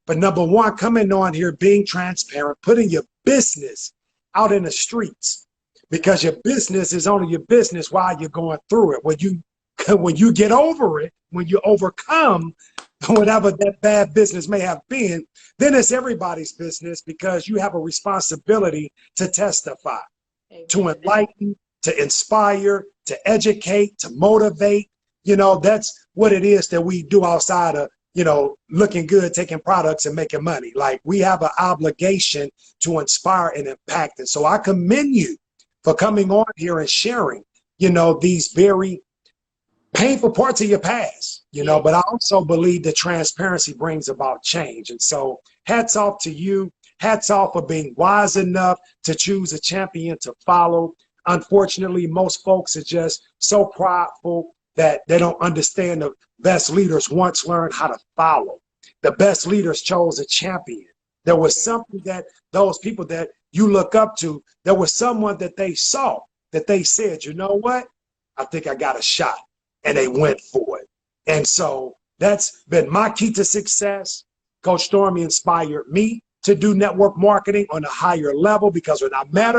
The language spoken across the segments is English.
But number one, coming on here, being transparent, putting your business out in the streets, because your business is only your business while you're going through it. When you get over it, when you overcome whatever that bad business may have been, then it's everybody's business, because you have a responsibility to testify, Amen. To enlighten, to inspire, to educate, to motivate. You know, that's what it is that we do outside of, you know, looking good, taking products and making money. Like, we have an obligation to inspire and impact. And so I commend you for coming on here and sharing, you know, these very painful parts of your past, you know, but I also believe that transparency brings about change. And so hats off to you. Hats off for being wise enough to choose a champion to follow. Unfortunately, most folks are just so prideful that they don't understand the best leaders once learned how to follow. The best leaders chose a champion. There was something that those people that you look up to, there was someone that they saw, that they said, you know what? I think I got a shot. And they went for it. And so that's been my key to success. Coach Stormy inspired me to do network marketing on a higher level, because when I met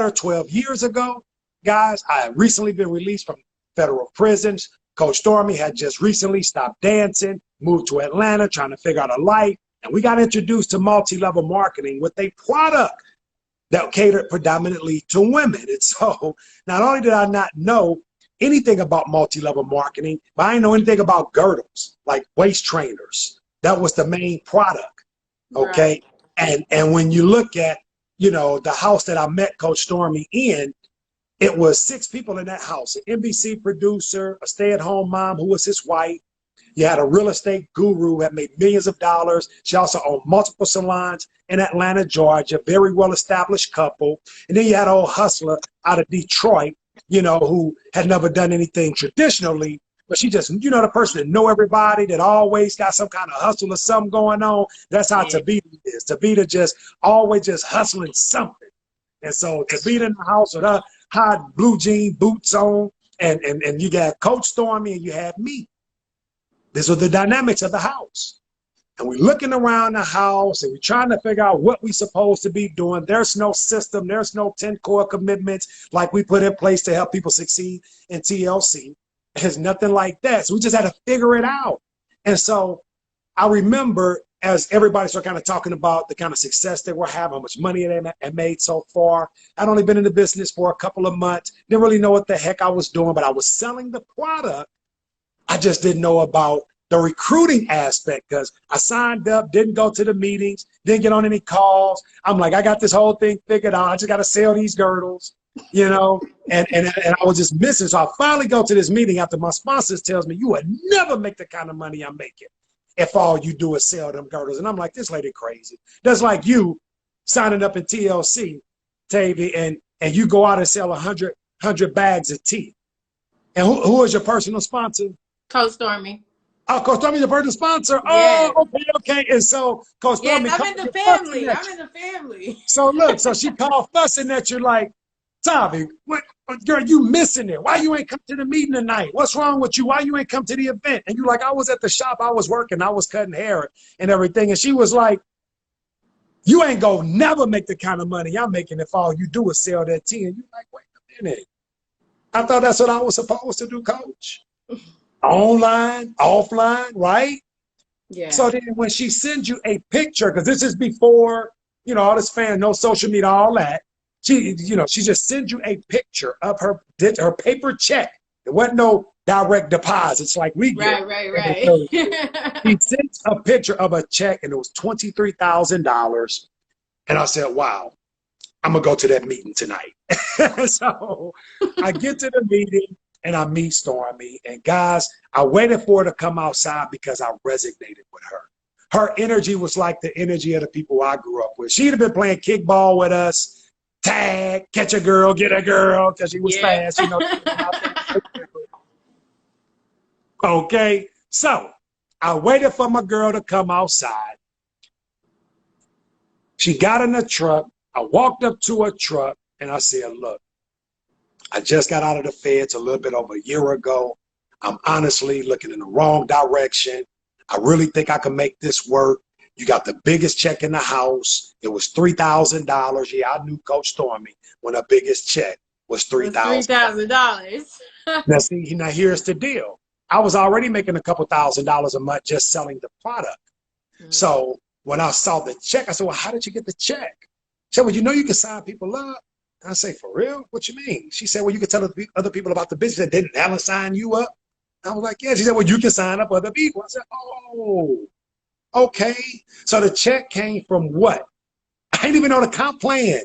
her 12 years ago, guys, I had recently been released from federal prisons. Coach Stormy had just recently stopped dancing, moved to Atlanta, trying to figure out a life. And we got introduced to multi-level marketing with a product that catered predominantly to women. And so not only did I not know anything about multi-level marketing, but I didn't know anything about girdles, like waist trainers. That was the main product, okay? Right. And when you look at, you know, the house that I met Coach Stormy in, it was 6 people in that house: an NBC producer, a stay-at-home mom who was his wife. You had a real estate guru who had made millions of dollars. She also owned multiple salons in Atlanta, Georgia, very well-established couple. And then you had an old hustler out of Detroit, you know, who had never done anything traditionally, but she just, you know, the person that know everybody, that always got some kind of hustle or something going on. That's how Tavita is. Tavita just always just hustling something. And so Tavita in the house with her high blue jean boots on, and you got Coach Stormy and you had me. These are the dynamics of the house. And we're looking around the house and we're trying to figure out what we're supposed to be doing. There's no system. There's no 10 core commitments like we put in place to help people succeed in TLC. There's nothing like that. So we just had to figure it out. And so I remember, as everybody started kind of talking about the kind of success they were having, how much money they had made so far. I'd only been in the business for a couple of months. Didn't really know what the heck I was doing, but I was selling the product. I just didn't know about the recruiting aspect, because I signed up, didn't go to the meetings, didn't get on any calls. I'm like, I got this whole thing figured out. I just got to sell these girdles, you know, and I was just missing. So I finally go to this meeting after my sponsors tells me, you would never make the kind of money I'm making if all you do is sell them girdles. And I'm like, this lady crazy. That's like you signing up in TLC, Tavy, and you go out and sell 100 bags of tea. And who is your personal sponsor? Coach Stormy. Oh, Coach Stormy's your personal sponsor. Yeah. Oh, okay. And so Coach Stormy, I'm in the family. I'm in the family. So look, so she called fussing at you like, Tavi, what, girl, you missing it. Why you ain't come to the meeting tonight? What's wrong with you? Why you ain't come to the event? And you like, I was at the shop, I was working, I was cutting hair and everything. And she was like, you ain't gonna never make the kind of money I'm making if all you do is sell that tea. And you're like, wait a minute. I thought that's what I was supposed to do, Coach. Online, offline, right? Yeah. So then when she sends you a picture, because this is before, you know, all this no social media, all that, she just sends you a picture of her paper check. There wasn't no direct deposits like we get. Right. He sent a picture of a check and it was $23,000. And I said, wow, I'm gonna go to that meeting tonight. So I get to the meeting and I meet Stormy. And guys, I waited for her to come outside because I resonated with her. Her energy was like the energy of the people I grew up with. She'd have been playing kickball with us, tag, catch a girl, get a girl, because she was fast, you know. Okay, so I waited for my girl to come outside. She got in the truck. I walked up to her truck and I said, look, I just got out of the feds a little bit over a year ago. I'm honestly looking in the wrong direction. I really think I can make this work. You got the biggest check in the house. It was $3,000. Yeah, I knew Coach Stormy when her biggest check was $3,000. $3,000. Now here's the deal. I was already making a couple $1,000s a month just selling the product. So when I saw the check, I said, well, how did you get the check? She said, well, you know you can sign people up. I say, for real? What you mean? She said, well, you can tell other people about the business. That didn't Alan sign you up? I was like, yeah. She said, well, you can sign up other people. I said, oh, okay. So the check came from what? I ain't even on a comp plan,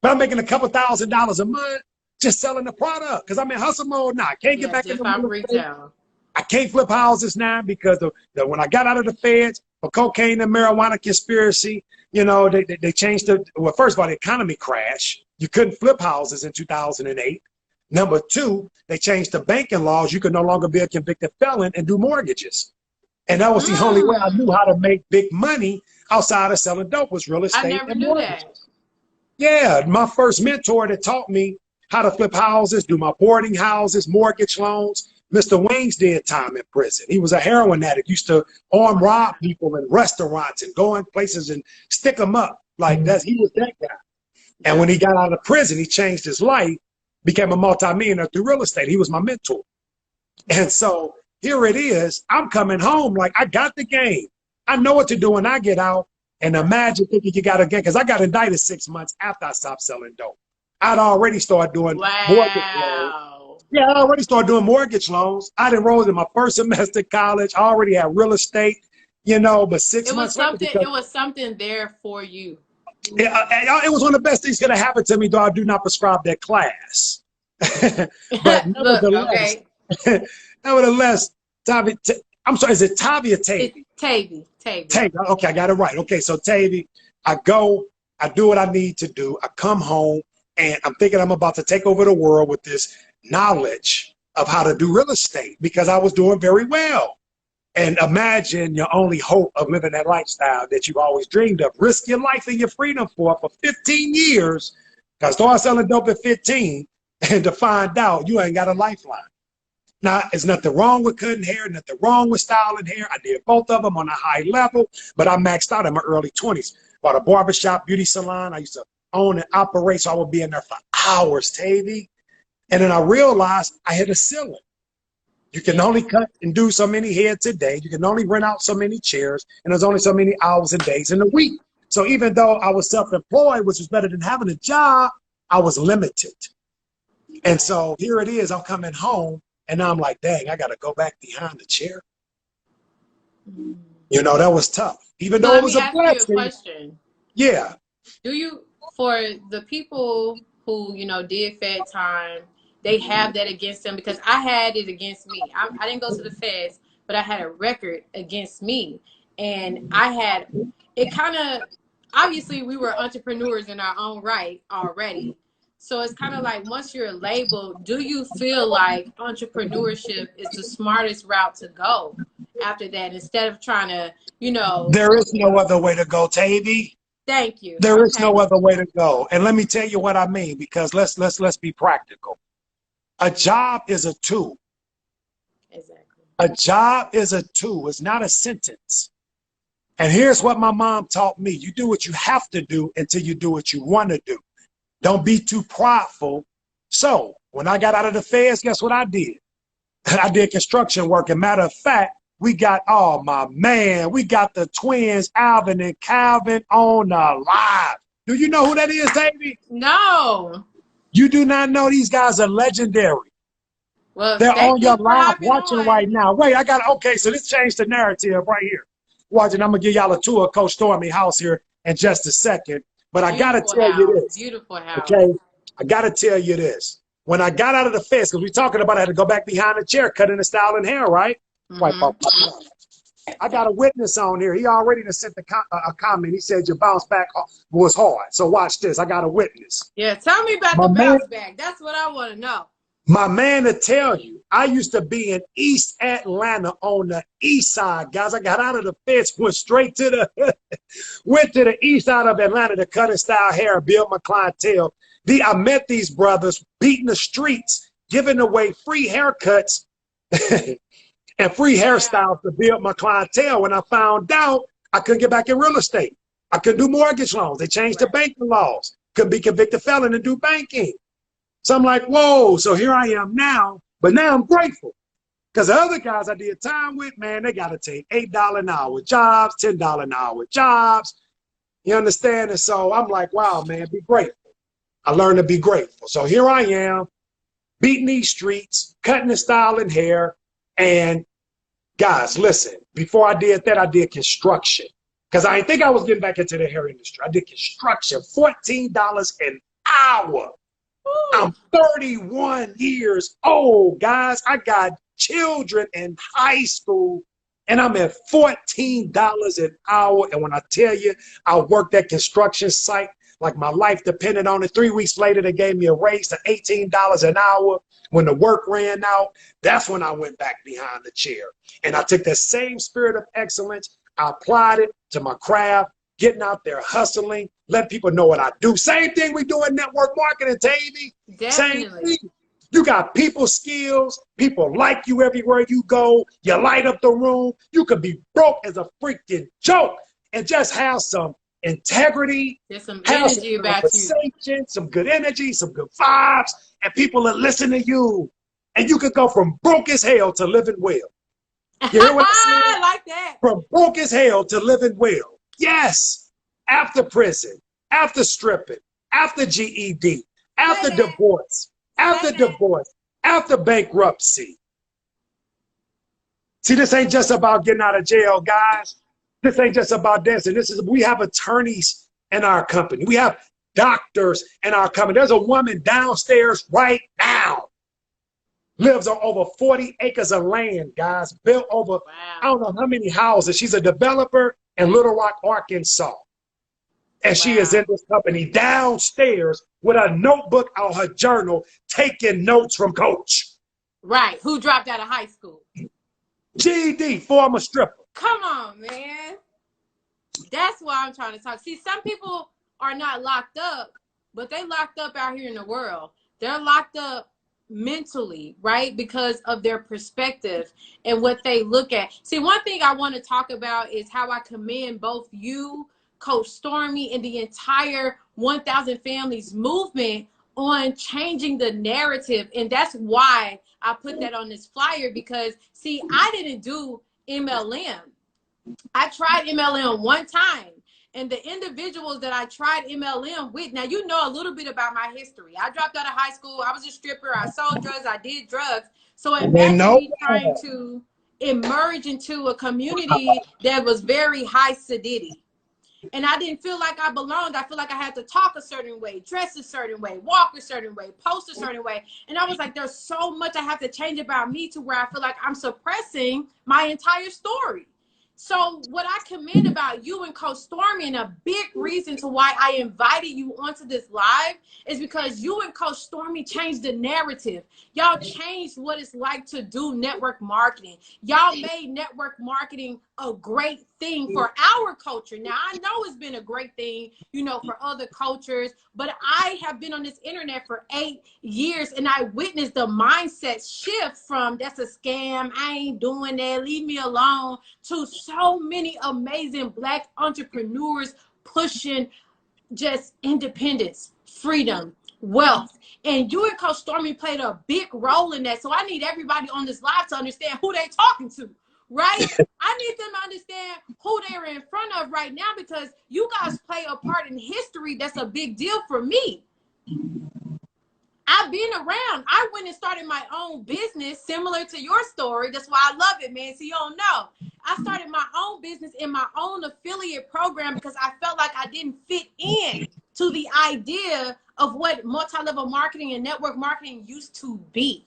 but I'm making a couple $1,000s a month just selling the product because I'm in hustle mode now. I can't get back in the retail. I can't flip houses now because when I got out of the feds for cocaine and marijuana conspiracy, you know, they changed the, well, first of all, the economy crashed. You couldn't flip houses in 2008. Number two, they changed the banking laws. You could no longer be a convicted felon and do mortgages. And that was the only way I knew how to make big money outside of selling dope was real estate. I never knew that. Yeah, my first mentor that taught me how to flip houses, do my boarding houses, mortgage loans. Mr. Wayne's did time in prison. He was a heroin addict, used to arm rob people in restaurants and go in places and stick them up. Like that, he was that guy. And when he got out of prison, he changed his life, became a multimillionaire through real estate. He was my mentor. And so here it is. I'm coming home like I got the game. I know what to do when I get out. And imagine thinking you got a game, because I got indicted 6 months after I stopped selling dope. I'd already started doing mortgage loans. Yeah, I already started doing mortgage loans. I'd enrolled in my first semester of college. I already had real estate, you know, but 6 months later. It was something there for you. It was one of the best things that could happen to me, though I do not prescribe that class. But nevertheless, nevertheless, I'm sorry, is it Tavy or Tavy? Tavy. Okay, I got it right. Okay, so Tavy, I go, I do what I need to do. I come home, and I'm thinking I'm about to take over the world with this knowledge of how to do real estate because I was doing very well. And imagine your only hope of living that lifestyle that you've always dreamed of. Risk your life and your freedom for 15 years. Because I started selling dope at 15 and to find out you ain't got a lifeline. Now, there's nothing wrong with cutting hair, nothing wrong with styling hair. I did both of them on a high level, but I maxed out in my early 20s. Bought a barbershop, beauty salon. I used to own and operate, so I would be in there for hours, Tavy. And then I realized I hit a ceiling. You can only cut and do so many heads a day. You can only rent out so many chairs, and there's only so many hours and days in a week. So even though I was self-employed, which was better than having a job, I was limited. And so here it is, I'm coming home, and I'm like, dang, I got to go back behind the chair. You know, that was tough. Even though it was a blessing. You a question. Yeah. Do you, for the people who, you know, did Fed time, they have that against them? Because I had it against me. I didn't go to the feds, but I had a record against me. And I had, it kind of, obviously we were entrepreneurs in our own right already. So it's kind of like once you're labeled, do you feel like entrepreneurship is the smartest route to go after that instead of trying to, you know. There is no other way to go, Tavy. Thank you. There is no other way to go. And let me tell you what I mean, because let's be practical. A job is a tool. Exactly. A job is a tool. It's not a sentence. And here's what my mom taught me. You do what you have to do until you do what you want to do. Don't be too prideful. So when I got out of the feds, guess what I did? I did construction work. And matter of fact, we got, oh my man, we got the twins, Alvin and Calvin, on the live. Do you know who that is, Davey? No. You do not know these guys are legendary. Well, they're on your live watching right now. Wait, I got, okay, so this changed the narrative right here. Watching, I'm going to give y'all a tour of Coach Stormy house here in just a second. But I got to tell you this. Beautiful house. Okay, I got to tell you this. When I got out of the feds, because we're talking about I had to go back behind the chair, cutting the styling hair, right? I got a witness on here. He already sent a comment. He said your bounce back was hard. So watch this. I got a witness. Yeah, tell me about the bounce back. That's what I want to know. My man to tell you, I used to be in East Atlanta on the east side, guys. I got out of the feds, went straight to the east side of Atlanta to cut and style hair, build my clientele. I met these brothers beating the streets, giving away free haircuts. and free Wow. hairstyles to build my clientele. When I found out I couldn't get back in real estate, I couldn't do mortgage loans. They changed the banking laws. Couldn't be convicted felon and do banking. So I'm like, whoa. So here I am now, but now I'm grateful. Because the other guys I did time with, man, they got to take $8 an hour jobs, $10 an hour jobs. You understand? And so I'm like, wow, man, be grateful. I learned to be grateful. So here I am, beating these streets, cutting and styling hair. And guys, listen, before I did that, I did construction. Because I didn't think I was getting back into the hair industry. I did construction, $14 an hour. Ooh. I'm 31 years old, guys. I got children in high school, and I'm at $14 an hour. And when I tell you, I worked that construction site like my life depended on it. 3 weeks later, they gave me a raise to $18 an hour. When the work ran out, that's when I went back behind the chair. And I took that same spirit of excellence, I applied it to my craft, getting out there, hustling, letting people know what I do. Same thing we do in network marketing, Tavy. Same thing. You got people skills. People like you everywhere you go. You light up the room. You could be broke as a freaking joke and just have some integrity. There's some energy about you. Some good energy, some good vibes, and people will listen to you. And you could go from broke as hell to living well. You hear what I'm saying? I like that. From broke as hell to living well. Yes. After prison, after stripping, after GED, after divorce, after bankruptcy. See, this ain't just about getting out of jail, guys. This ain't just about dancing. We have attorneys in our company. We have doctors in our company. There's a woman downstairs right now. Lives on over 40 acres of land, guys. Built over, wow. I don't know how many houses. She's a developer in Little Rock, Arkansas. And she is in this company downstairs with a notebook on her journal, taking notes from Coach. Right. Who dropped out of high school? GED, former stripper. Come on, man. That's why I'm trying to talk. See, some people are not locked up, but they locked up out here in the world. They're locked up mentally, right? Because of their perspective and what they look at. See, one thing I want to talk about is how I commend both you, Coach Stormy, and the entire 1000 Families movement on changing the narrative. And that's why I put that on this flyer, because see, I didn't do MLM. I tried MLM one time. And the individuals that I tried MLM with, now you know a little bit about my history. I dropped out of high school. I was a stripper. I sold drugs. I did drugs. So imagine me trying to emerge into a community that was very high sedity. And I didn't feel like I belonged. I feel like I had to talk a certain way, dress a certain way, walk a certain way, post a certain way. And I was like, there's so much I have to change about me to where I feel like I'm suppressing my entire story. So what I commend about you and Coach Stormy, and a big reason to why I invited you onto this live, is because you and Coach Stormy changed the narrative. Y'all changed what it's like to do network marketing. Y'all made network marketing a great thing for our culture. Now, I know it's been a great thing, you know, for other cultures, but I have been on this internet for 8 years, and I witnessed the mindset shift from that's a scam, I ain't doing that, leave me alone, to so many amazing Black entrepreneurs pushing just independence, freedom, wealth. And you and Coach Stormy played a big role in that. So I need everybody on this live to understand who they're talking to, right? I need them to understand who they're in front of right now, because you guys play a part in history that's a big deal for me. I've been around. I went and started my own business similar to your story. That's why I love it, man. So you don't know. I started my own business in my own affiliate program because I felt like I didn't fit in to the idea of what multi-level marketing and network marketing used to be,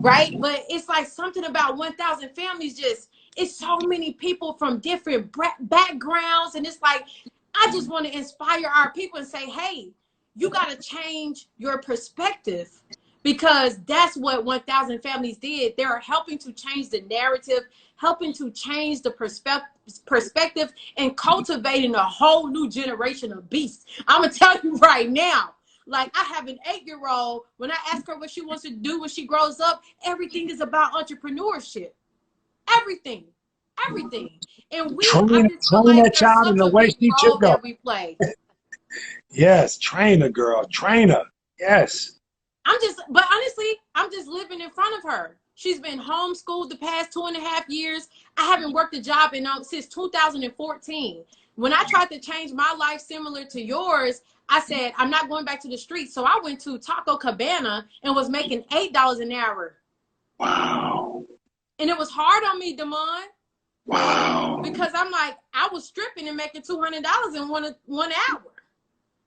right? But it's like something about 1000 Families, just, it's so many people from different backgrounds. And it's like, I just want to inspire our people and say, hey, you got to change your perspective, because that's what 1000 Families did. They're helping to change the narrative, helping to change the perspective, and cultivating a whole new generation of beasts. I'm going to tell you right now, like, I have an 8-year-old. When I ask her what she wants to do when she grows up, everything is about entrepreneurship. everything, everything. And I Train, just feel train like that there's child in such the a way big she should role go. that we play. Yes, train her, girl. Train her. Yes. But honestly, I'm just living in front of her. She's been homeschooled the past 2.5 years. I haven't worked a job since 2014. When I tried to change my life similar to yours, I said, I'm not going back to the streets. So I went to Taco Cabana and was making $8 an hour. Wow. And it was hard on me, Demond, Wow. because I'm like, I was stripping and making $200 in one hour.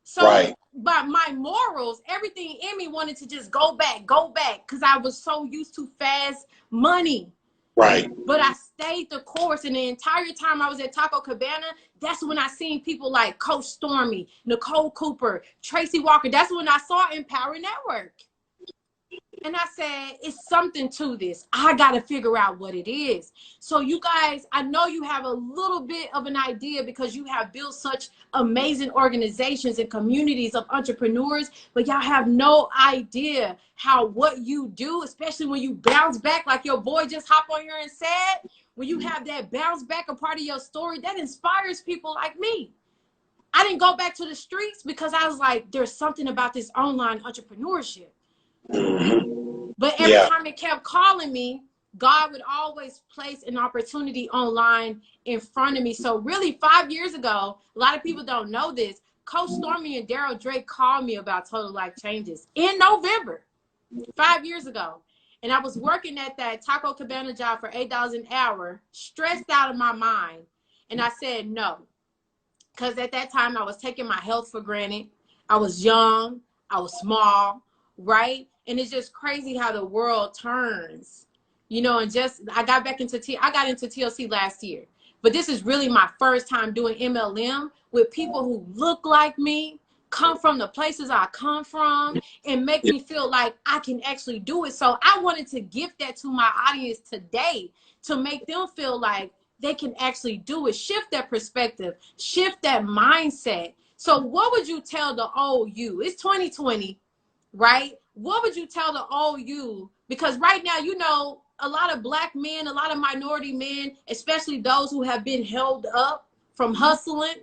So Right. by my morals, everything in me wanted to just go back, because I was so used to fast money. Right. But I stayed the course, and the entire time I was at Taco Cabana, that's when I seen people like Coach Stormy, Nicole Cooper, Tracy Walker. That's when I saw Empower Network. And I said, it's something to this. I got to figure out what it is. So you guys, I know you have a little bit of an idea because you have built such amazing organizations and communities of entrepreneurs, but y'all have no idea how what you do, especially when you bounce back like your boy just hopped on here and said, when you have that bounce back a part of your story, that inspires people like me. I didn't go back to the streets because I was like, there's something about this online entrepreneurship. But every time it kept calling me, God would always place an opportunity online in front of me. So really 5 years ago, a lot of people don't know this, Coach Stormy and Daryl Drake called me about Total Life Changes in November, 5 years ago. And I was working at that Taco Cabana job for $8 an hour, stressed out of my mind. And I said no, because at that time I was taking my health for granted. I was young, I was small, right? And it's just crazy how the world turns, and just, I got into TLC last year, but this is really my first time doing MLM with people who look like me, come from the places I come from, and make me feel like I can actually do it. So I wanted to gift that to my audience today to make them feel like they can actually do it, shift that perspective, shift that mindset. So what would you tell the old you? It's 2020. Right? What would you tell the old you? Because right now, a lot of Black men, a lot of minority men, especially those who have been held up from hustling,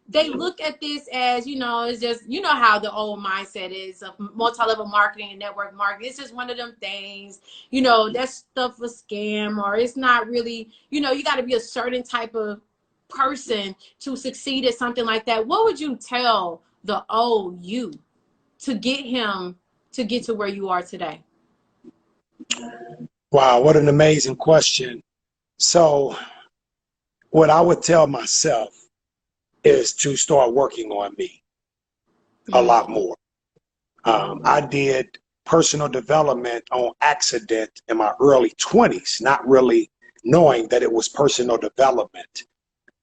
they look at this as, it's just, how the old mindset is of multi-level marketing and network marketing. It's just one of them things, that stuff a scam, or it's not really, you got to be a certain type of person to succeed at something like that. What would you tell the old you to get him to get to where you are today? Wow, what an amazing question. So what I would tell myself is to start working on me a lot more. I did personal development on accident in my early 20s, not really knowing that it was personal development.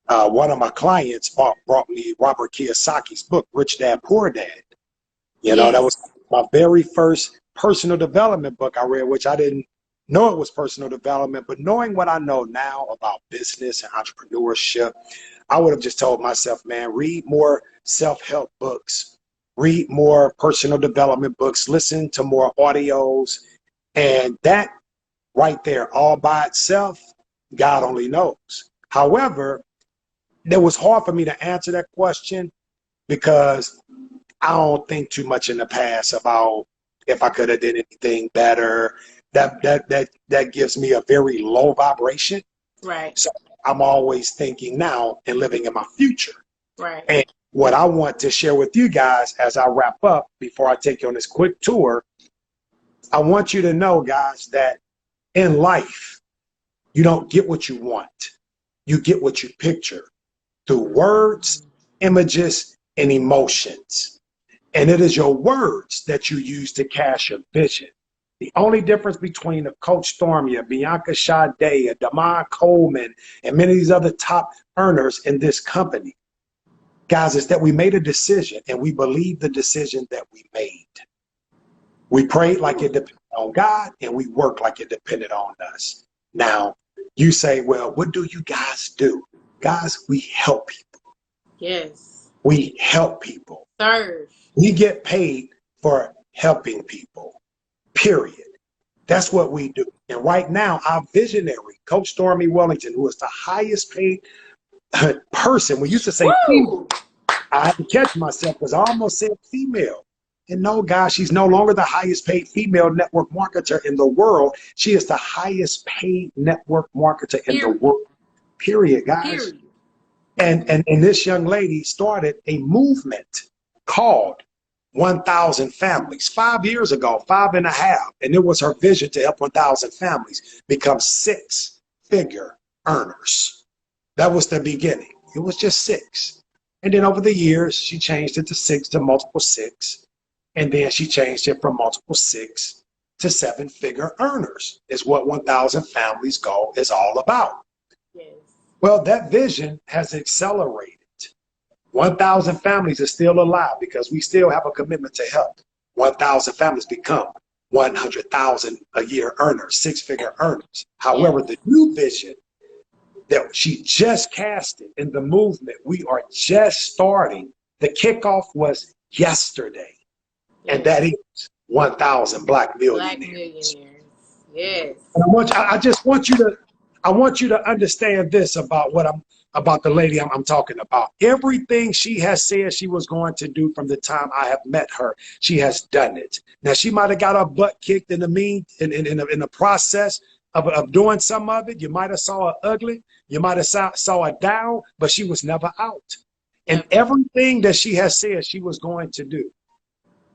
One of my clients brought me Robert Kiyosaki's book, Rich Dad, Poor Dad. That was my very first personal development book I read, which I didn't know it was personal development, but knowing what I know now about business and entrepreneurship, I would have just told myself, man, read more self-help books, read more personal development books, listen to more audios, and that right there, all by itself, God only knows. However, it was hard for me to answer that question because I don't think too much in the past about if I could have did anything better. That gives me a very low vibration. Right. So I'm always thinking now and living in my future. Right. And what I want to share with you guys as I wrap up before I take you on this quick tour, I want you to know, guys, that in life, you don't get what you want. You get what you picture through words, images, and emotions. And it is your words that you use to cast your vision. The only difference between a Coach Stormy, a Bianca Sade, a Demond Coleman, and many of these other top earners in this company, guys, is that we made a decision and we believe the decision that we made. We prayed like it depended on God and we worked like it depended on us. Now, you say, well, what do you guys do? Guys, we help people. Yes. We help people. Serve. We get paid for helping people, period. That's what we do. And right now, our visionary, Coach Stormy Wellington, who is the highest paid person, we used to say female. I had to catch myself because I almost said female. And no, guys, she's no longer the highest paid female network marketer in the world. She is the highest paid network marketer in the world. Period, guys. Period. And this young lady started a movement called 1,000 Families 5 years ago, 5.5. And it was her vision to help 1,000 families become six-figure earners. That was the beginning. It was just 6. And then over the years, she changed it to 6 to multiple 6. And then she changed it from multiple 6 to 7-figure earners is what 1,000 Families Goal is all about. Yes. Well, that vision has accelerated. 1,000 families are still alive because we still have a commitment to help 1,000 families become 100,000 a year earners, 6-figure earners. However, the new vision that she just casted in the movement, we are just starting. The kickoff was yesterday. And that is 1,000 Black millionaires. Yes. And I want you to understand this about about the lady I'm talking about. Everything she has said she was going to do from the time I have met her, she has done it. Now she might have got her butt kicked in the process of doing some of it. You might have saw her ugly, you might have saw her down, but she was never out. And everything that she has said she was going to do,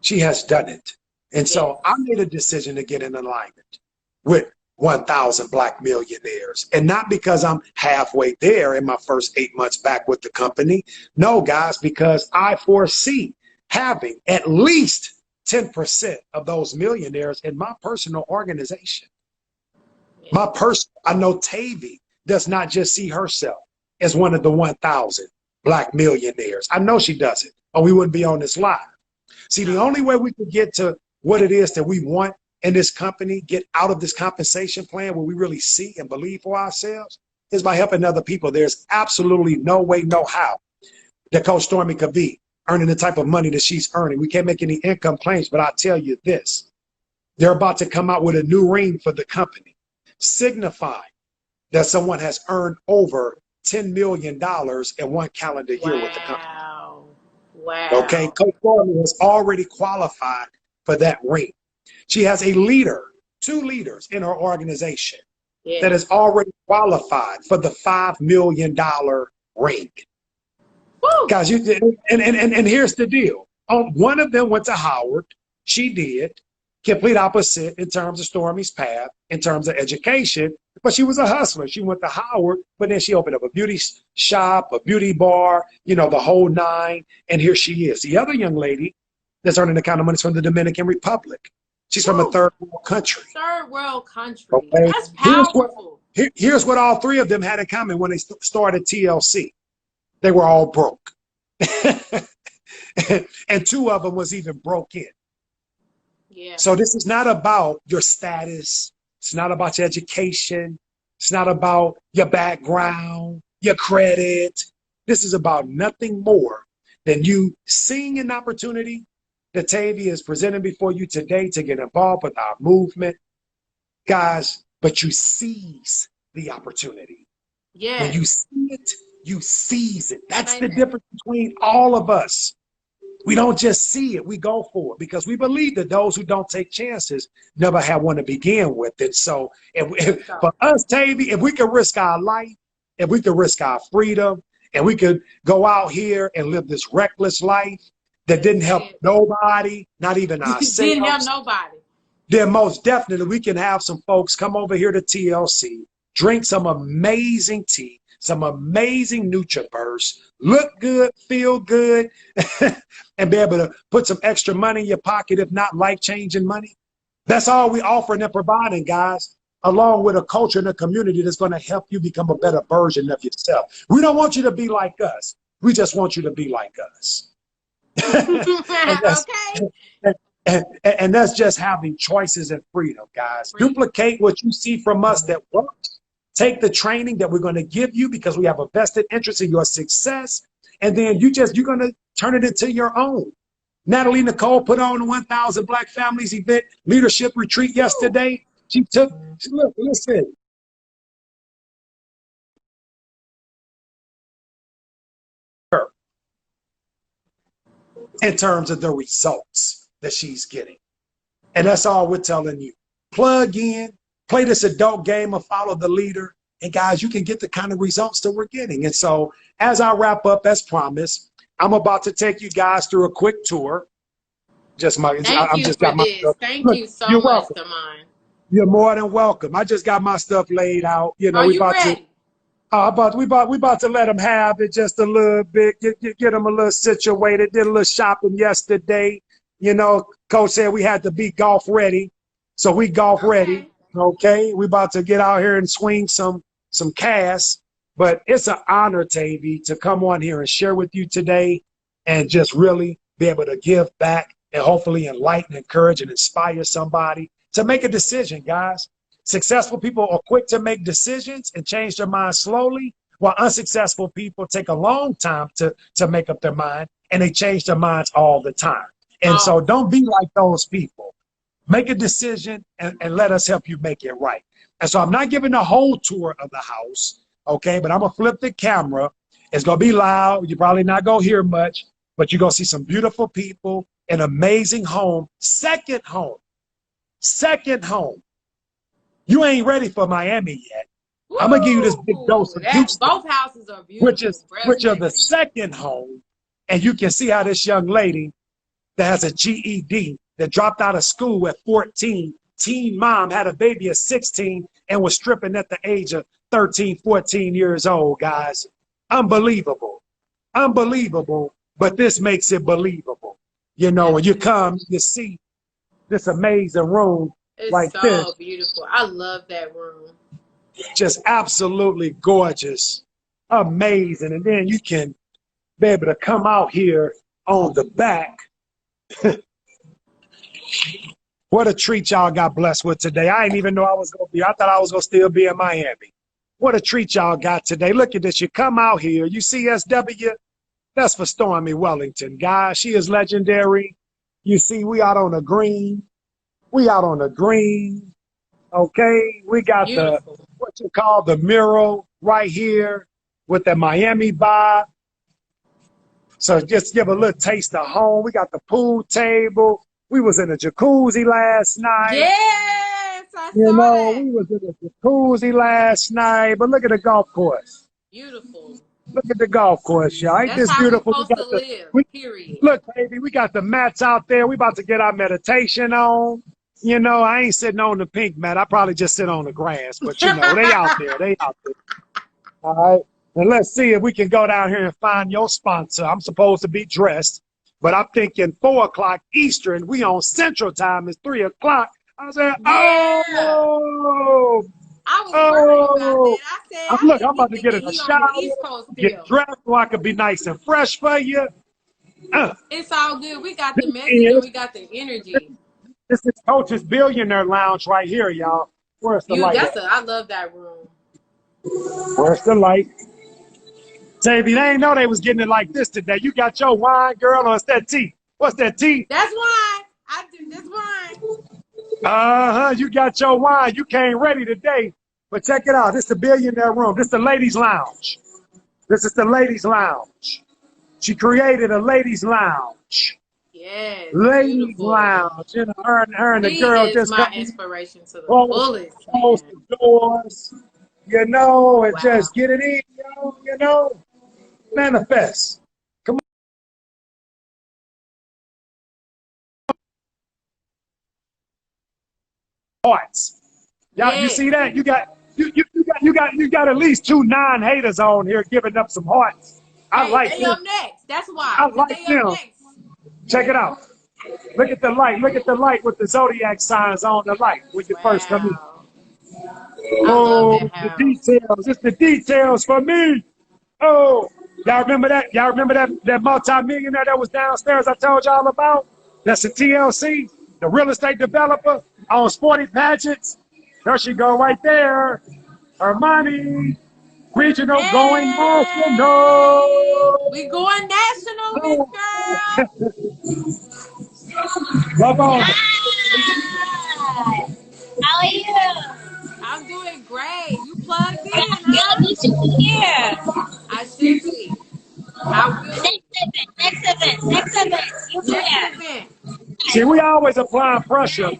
she has done it. And so I made a decision to get in alignment with 1,000 Black millionaires. And not because I'm halfway there in my first 8 months back with the company. No, guys, because I foresee having at least 10% of those millionaires in my personal organization. I know Tavy does not just see herself as one of the 1,000 Black millionaires. I know she doesn't, or we wouldn't be on this live. See, the only way we can get to what it is that we want in this company, get out of this compensation plan where we really see and believe for ourselves, is by helping other people. There's absolutely no way, no how that Coach Stormy could be earning the type of money that she's earning. We can't make any income claims, but I'll tell you this. They're about to come out with a new ring for the company, signifying that someone has earned over $10 million in one calendar year with the company. Wow. Okay, Coach Stormy has already qualified for that ring. She has a leader, 2 leaders in her organization that has already qualified for the $5 million ring. Woo. Guys, and here's the deal. One of them went to Howard. She did. Complete opposite in terms of Stormy's path, in terms of education, but she was a hustler. She went to Howard, but then she opened up a beauty shop, a beauty bar, the whole 9, and here she is. The other young lady that's earning the kind of money is from the Dominican Republic. She's from a third world country. Third world country. Okay? That's powerful. Here's what all 3 of them had in common when they started TLC. They were all broke. and 2 of them was even broke in. Yeah. So this is not about your status. It's not about your education. It's not about your background, your credit. This is about nothing more than you seeing an opportunity that Tavy is presenting before you today to get involved with our movement. Guys, but you seize the opportunity. Yeah. When you see it, you seize it. That's the difference between all of us. We don't just see it, we go for it because we believe that those who don't take chances never have one to begin with. And so for us, Tavy, if we could risk our life, if we could risk our freedom, and we could go out here and live this reckless life that didn't help nobody, not even ourselves. Didn't help nobody. Then most definitely we can have some folks come over here to TLC, drink some amazing tea, some amazing NutriBurst, look good, feel good, and be able to put some extra money in your pocket, if not life-changing money. That's all we offering and providing, guys, along with a culture and a community that's going to help you become a better version of yourself. We don't want you to be like us. We just want you to be like us. and that's just having choices and freedom, guys. Duplicate what you see from us that works. Take the training that we're going to give you because we have a vested interest in your success. And then you're going to turn it into your own. Natalie Nicole put on the 1,000 Black Families event leadership retreat yesterday. Look, listen. Her in terms of the results that she's getting. And that's all we're telling you. Plug in, play this adult game or follow the leader. And guys, you can get the kind of results that we're getting. And so as I wrap up, as promised, I'm about to take you guys through a quick tour. Thank you for this. Thank you so much, Demond. You're more than welcome. I just got my stuff laid out. You know, Are you ready? We about to let them have it just a little bit, get them a little situated. Did a little shopping yesterday. You know, Coach said we had to be golf ready, so we golf ready. Okay, we about to get out here and swing some casts. But it's an honor, Tavy, to come on here and share with you today, and just really be able to give back and hopefully enlighten, encourage, and inspire somebody to make a decision, guys. Successful people are quick to make decisions and change their mind slowly, while unsuccessful people take a long time to make up their mind, and they change their minds all the time. And so don't be like those people. Make a decision and let us help you make it right. And so I'm not giving the whole tour of the house, okay, but I'm going to flip the camera. It's going to be loud. You're probably not going to hear much, but you're going to see some beautiful people, an amazing home, second home. You ain't ready for Miami yet. Woo! I'm gonna give you this big dose of Houston, both houses are beautiful, which are the second home, and you can see how this young lady that has a GED that dropped out of school at 14, teen mom, had a baby at 16, and was stripping at the age of 13, 14 years old. Guys, unbelievable, but this makes it believable. You know, when you come, you see this amazing room. It's like so this. beautiful. I love that room. Just absolutely gorgeous, amazing. And then you can be able to come out here on the back. What a treat y'all got blessed with today. I didn't even know I was going to be. I thought I was going to still be in Miami. What a treat y'all got today. Look at this. You come out here. You see SW? That's for Stormy Wellington, guys. She is legendary. You see, we out on the green. Okay, we got beautiful. What you call the mural right here with the Miami vibe. So just give a little taste of home. We got the pool table. We was in a jacuzzi last night. Yes, I saw that. We was in a jacuzzi last night. But look at the golf course. Beautiful. Look at the golf course, y'all. Ain't this beautiful? We're supposed to live, period. Look, baby, we got the mats out there. We about to get our meditation on. You know, I ain't sitting on the pink mat. I probably just sit on the grass, but you know, they out there. All right. And let's see if we can go down here and find your sponsor. I'm supposed to be dressed, but I'm thinking 4 o'clock Eastern. We on Central Time. It's 3 o'clock. I said, yeah. oh. I was worried about that. I said, look, I'm about to get in a shower, get dressed so I could be nice and fresh for you. It's all good. We got the message and we got the energy. This is Coach's Billionaire Lounge right here, y'all. Where's the light? I love that room. Where's the light? Tavy, they ain't know they was getting it like this today. You got your wine, girl, or it's that tea? What's that tea? That's wine. I do this wine. Uh-huh. You got your wine. You came ready today. But check it out. This is the Billionaire Room. This is the ladies' lounge. This is the ladies' lounge. She created a ladies' lounge. Yes, ladies' beautiful. Lounge. You know, her and the girl just my inspiration to the fullest. Close the doors, you know, and just get it in, you know, manifest. Come on. Hearts. Y'all, you see that? You got at least 2 non-haters on here giving up some hearts. I like they them. up next. That's why. I like them. Check it out. Look at the light. Look at the light with the zodiac signs on the light when you first come in. Oh, the details. It's the details for me. Oh, y'all remember that? Y'all remember that multi-millionaire that was downstairs I told y'all about? That's a TLC, the real estate developer on sporty pageants. There she go right there. Her money. Regional going national. We going national, Miss Girl. Love on. Hi. How are you? I'm doing great. You plugged in, Yeah, huh? you should be here. I should be. I will be. Next event. You be Next there. event. See, we always applying pressure.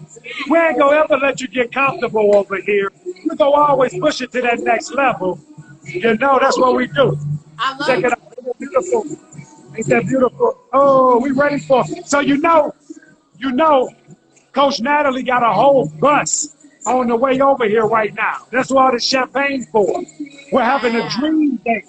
We ain't gonna ever let you get comfortable over here. We're gonna always push it to that next level. You know, that's what we do. I Check love it it. out. Ain't that beautiful? Ain't that beautiful? Oh, we ready for it. So you know, Coach Natalie got a whole bus on the way over here right now. That's what all the champagne for. We're having a Wow. dream day.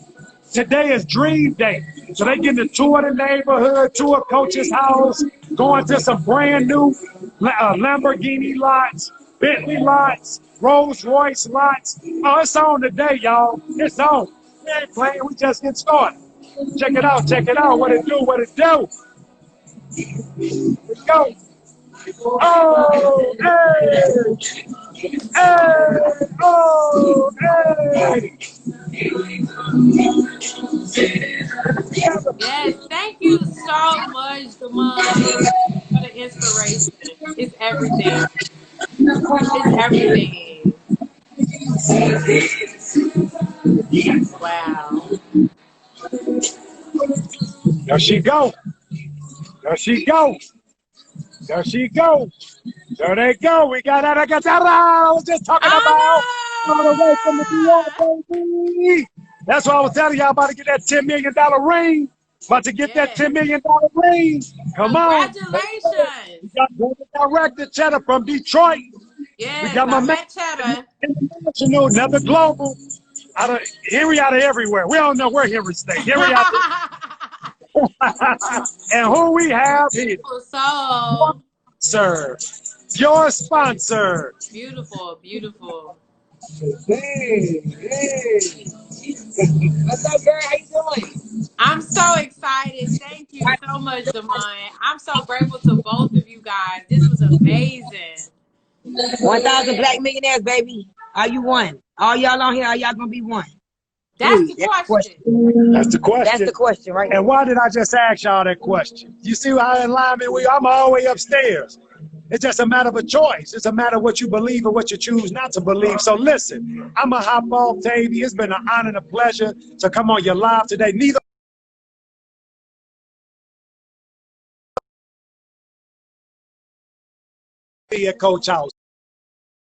Today is dream day. So they getting to tour the neighborhood, tour Coach's house, going to some brand new Lamborghini lots, Bentley lots, Rolls Royce lots. Oh, it's on today, y'all. It's on. We ain't playing. We just get started. Check it out. Check it out. What it do? What it do? Here we go. Oh, hey! Hey! Oh, hey! Yes. Thank you so much, Demond, for the inspiration. It's everything. It's everything. Wow. There she go. There she go. There she go. There they go. We got that. I was just talking about all the way from the DR, baby. That's why I was telling y'all about to get that $10 million ring. About to get that Yes. $10 million ring. Come on. We Congratulations. got director Cheddar from Detroit. We Yes, got my I man met Cheddar. international, never global. Henry out of everywhere. We don't know where Henry stay. Henry out there. And who we have here? Beautiful soul. Sir, your sponsor. Beautiful, beautiful. Hey, hey. What's up, girl? How you doing? I'm so excited. Thank you so much, Demond. I'm so grateful to both of you guys. This was amazing. 1,000 black millionaires, baby. Are you one? All y'all on here, are y'all gonna be one? That's Please, the that's the question. question. That's the question. That's the question, right? And why did I just ask y'all that question? You see how in alignment we? I'm all the way upstairs. It's just a matter of a choice. It's a matter of what you believe and what you choose not to believe. So listen, I'm a hop off, Tavy. It's been an honor and a pleasure to come on your live today. Neither at Coach House.